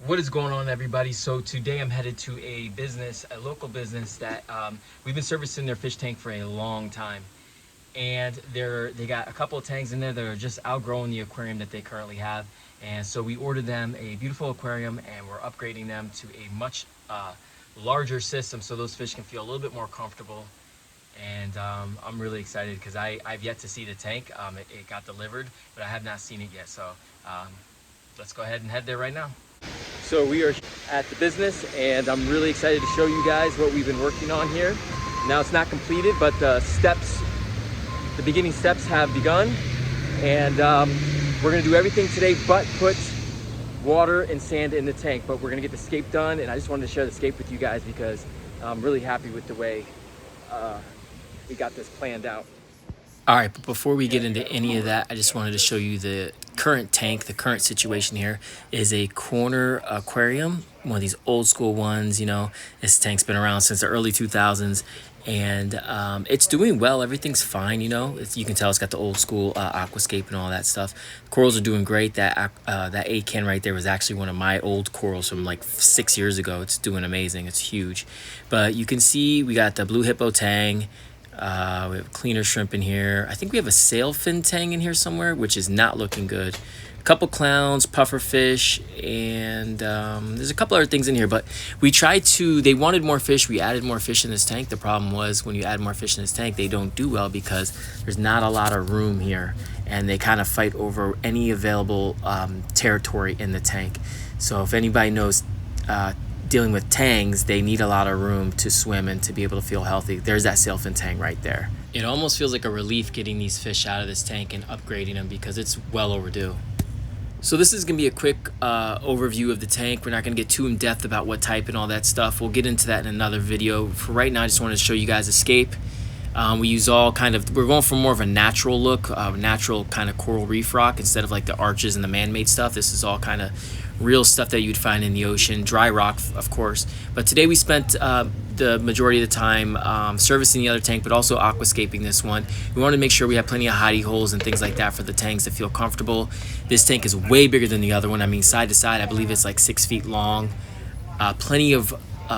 What is going on, everybody? So today I'm headed to a local business that we've been servicing their fish tank for a long time. And they got a couple of tanks in there that are just outgrowing the aquarium that they currently have. And so we ordered them a beautiful aquarium, and we're upgrading them to a much larger system so those fish can feel a little bit more comfortable. And I'm really excited because I've yet to see the tank. It got delivered, but I have not seen it yet. So let's go ahead and head there right now. So we are at the business, and I'm really excited to show you guys what we've been working on here. Now it's not completed, but the beginning steps have begun, and we're gonna do everything today but put water and sand in the tank. But we're gonna get the scape done, and I just wanted to share the scape with you guys because I'm really happy with the way we got this planned out. All right, but before we get into any of that, I just wanted to show you the current tank. The current situation here is a corner aquarium, one of these old school ones. You know, this tank's been around since the early 2000s, and it's doing well. Everything's fine, you know. You can tell it's got the old school aquascape and all that stuff. Corals are doing great. That A can right there was actually one of my old corals from like 6 years ago. It's doing amazing. It's huge. But you can see we got the blue hippo tang. We have cleaner shrimp in here. I think we have a sailfin tang in here somewhere, which is not looking good. A couple clowns, pufferfish, and there's a couple other things in here. But they wanted more fish. We added more fish in this tank. The problem was when you add more fish in this tank, they don't do well because there's not a lot of room here. And they kind of fight over any available territory in the tank. So if anybody knows dealing with tangs, they need a lot of room to swim and to be able to feel healthy. There's that sailfin tang right there. It almost feels like a relief getting these fish out of this tank and upgrading them because it's well overdue. So this is going to be a quick overview of the tank. We're not going to get too in depth about what type and all that stuff. We'll get into that in another video. For right now, I just wanted to show you guys Escape. We're going for more of a natural look, natural kind of coral reef rock instead of like the arches and the man-made stuff. This is all kind of real stuff that you'd find in the ocean, dry rock, of course. But today we spent the majority of the time servicing the other tank, but also aquascaping this one. We wanted to make sure we have plenty of hidey holes and things like that for the tanks to feel comfortable. This tank is way bigger than the other one. I mean, side to side, I believe it's like 6 feet long. Plenty of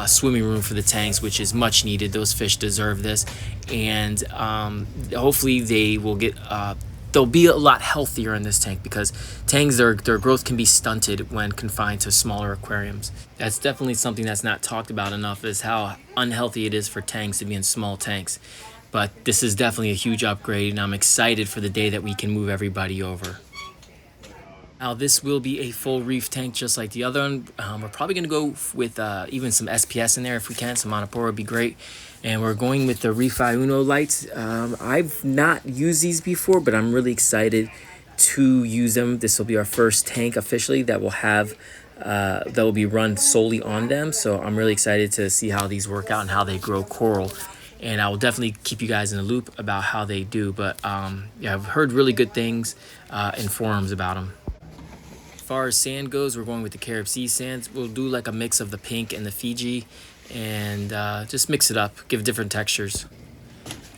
swimming room for the tanks, which is much needed. Those fish deserve this, and hopefully they'll be a lot healthier in this tank because tangs, their growth can be stunted when confined to smaller aquariums. That's definitely something that's not talked about enough, is how unhealthy it is for tangs to be in small tanks. But this is definitely a huge upgrade, and I'm excited for the day that we can move everybody over. Now this will be a full reef tank just like the other one. We're probably going to go with even some SPS in there if we can. Some monopore would be great. And we're going with the Refi Uno lights. I've not used these before, but I'm really excited to use them. This will be our first tank officially that will be run solely on them. So I'm really excited to see how these work out and how they grow coral. And I will definitely keep you guys in the loop about how they do. But yeah, I've heard really good things in forums about them. As far as sand goes, we're going with the Carib Sea sands. We'll do like a mix of the pink and the Fiji, and just mix it up, give different textures.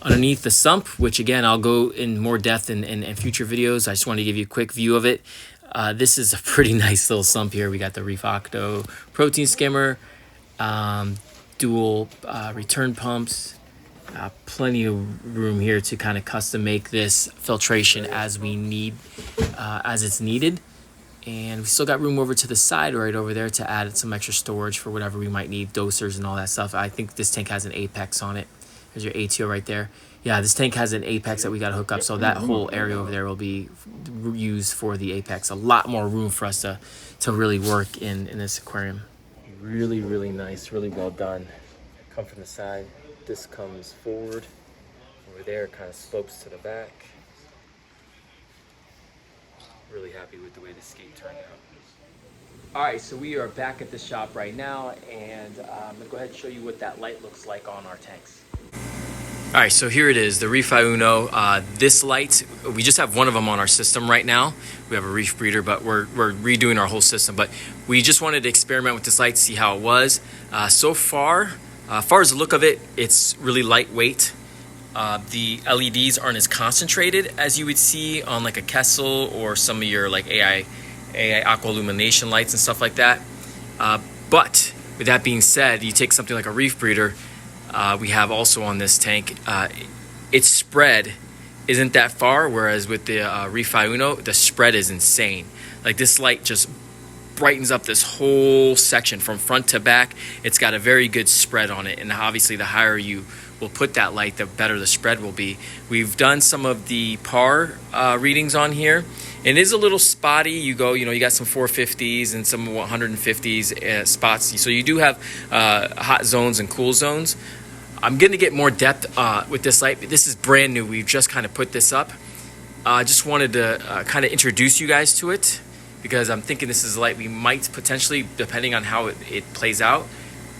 Underneath the sump, which again I'll go in more depth in future videos, I just want to give you a quick view of it. This is a pretty nice little sump here. We got the Reef Octo protein skimmer, dual return pumps, plenty of room here to kind of custom make this filtration as it's needed. And we still got room over to the side right over there to add some extra storage for whatever we might need, dosers and all that stuff. I think this tank has an apex on it. There's your ATO right there. Yeah, this tank has an apex that we got to hook up, so that whole area over there will be used for the apex. A lot more room for us to really work in this aquarium. Really, really nice, really well done. Come from the side. This comes forward. Over there, kind of slopes to the back. Really happy with the way the skate turned out. All right, so we are back at the shop right now, and I'm gonna go ahead and show you what that light looks like on our tanks. All right, so here it is, the Refi Uno. This light, we just have one of them on our system right now. We have a reef breeder, but we're redoing our whole system. But we just wanted to experiment with this light, see how it was. So far, as far as the look of it, it's really lightweight. The LEDs aren't as concentrated as you would see on like a Kessel or some of your like AI aqua illumination lights and stuff like that. But with that being said, you take something like a reef breeder, we have also on this tank, its spread isn't that far, whereas with the Refi Uno, the spread is insane. Like this light just brightens up this whole section from front to back. It's got a very good spread on it, and obviously the higher you will put that light, the better the spread will be. We've done some of the par readings on here. It is a little spotty. You got some 450s and some 150s spots. So you do have hot zones and cool zones. I'm going to get more depth with this light. This is brand new. We've just kind of put this up. I just wanted to kind of introduce you guys to it, because I'm thinking this is a light we might potentially, depending on how it plays out,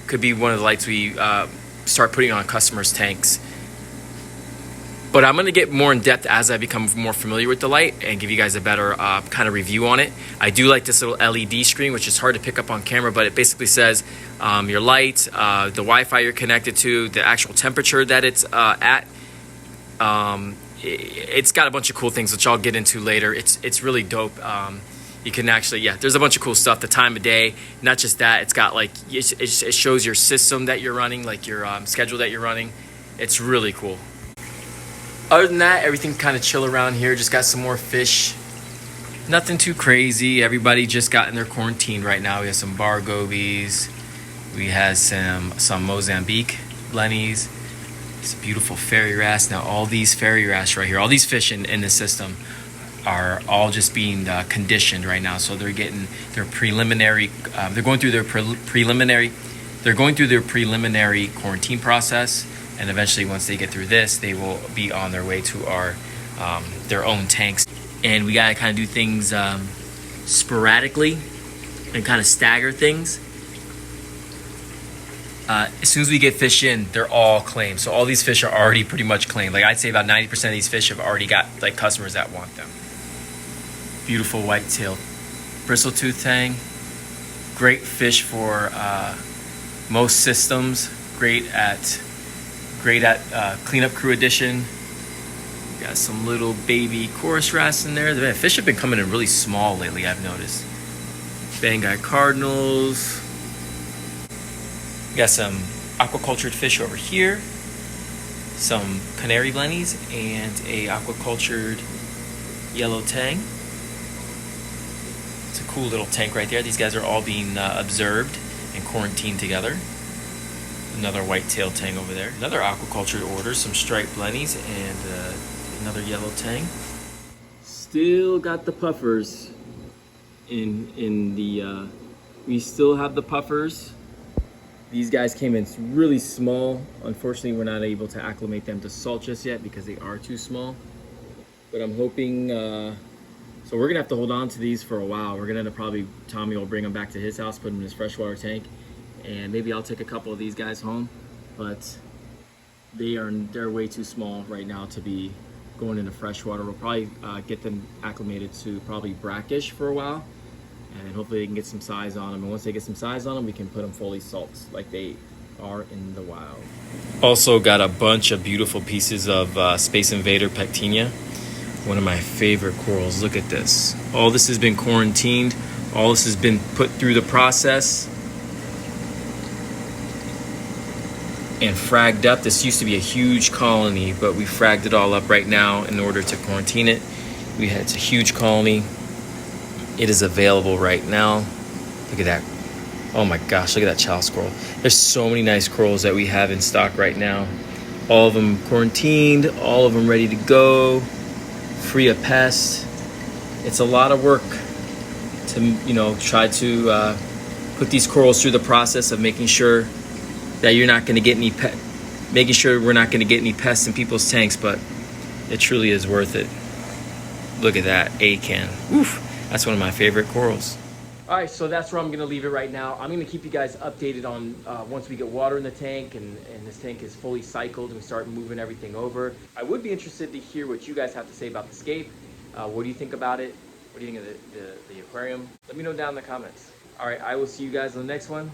could be one of the lights we start putting on customers' tanks. But I'm going to get more in depth as I become more familiar with the light and give you guys a better kind of review on it. I do like this little LED screen, which is hard to pick up on camera, but it basically says your light, the Wi-Fi you're connected to, the actual temperature that it's at. It's got a bunch of cool things, which I'll get into later. It's really dope. You can actually, there's a bunch of cool stuff. The time of day, not just that, it's got like, it shows your system that you're running, like your schedule that you're running. It's really cool. Other than that, everything kind of chill around here. Just got some more fish. Nothing too crazy. Everybody just got in their quarantine right now. We have some bar gobies. We had some Mozambique blennies. It's a beautiful fairy wrasse. Now all these fairy wrasse right here, all these fish in the system are all just being conditioned right now. So they're getting their preliminary. They're going through their preliminary quarantine process. And eventually, once they get through this, they will be on their way to their own tanks. And we gotta kind of do things sporadically and kind of stagger things. As soon as we get fish in, they're all claimed. So all these fish are already pretty much claimed. Like I'd say about 90% of these fish have already got like customers that want them. Beautiful white-tailed bristle-tooth tang. Great fish for most systems. Great at cleanup crew edition. Got some little baby chorus wrasse in there. The fish have been coming in really small lately, I've noticed. Banggai cardinals. Got some aquacultured fish over here. Some canary blennies and a aquacultured yellow tang. It's a cool little tank right there. These guys are all being observed and quarantined together. Another white-tailed tang over there. Another aquaculture order, some striped blennies, and another yellow tang. Still got the puffers in the. We still have the puffers. These guys came in really small. Unfortunately, we're not able to acclimate them to salt just yet because they are too small. But I'm hoping. So we're gonna have to hold on to these for a while. We're gonna end up probably Tommy will bring them back to his house, put them in his freshwater tank. And maybe I'll take a couple of these guys home, but they're way too small right now to be going into freshwater. We'll probably get them acclimated to probably brackish for a while, and hopefully they can get some size on them. And once they get some size on them, we can put them fully salt like they are in the wild. Also got a bunch of beautiful pieces of Space Invader Pectinia, one of my favorite corals. Look at this. All this has been quarantined. All this has been put through the process and fragged up. This used to be a huge colony, but we fragged it all up right now in order to quarantine it. It's a huge colony. It is available right now. Look at that. Oh my gosh, look at that chow squirrel. There's so many nice corals that we have in stock right now. All of them quarantined, all of them ready to go, free of pests. It's a lot of work to, try to put these corals through the process of making sure that you're not going to get making sure we're not going to get any pests in people's tanks, but it truly is worth it. Look at that, acan. Oof, that's one of my favorite corals. All right, so that's where I'm going to leave it right now. I'm going to keep you guys updated on once we get water in the tank and this tank is fully cycled and we start moving everything over. I would be interested to hear what you guys have to say about the scape. What do you think about it? What do you think of the aquarium? Let me know down in the comments. All right, I will see you guys on the next one.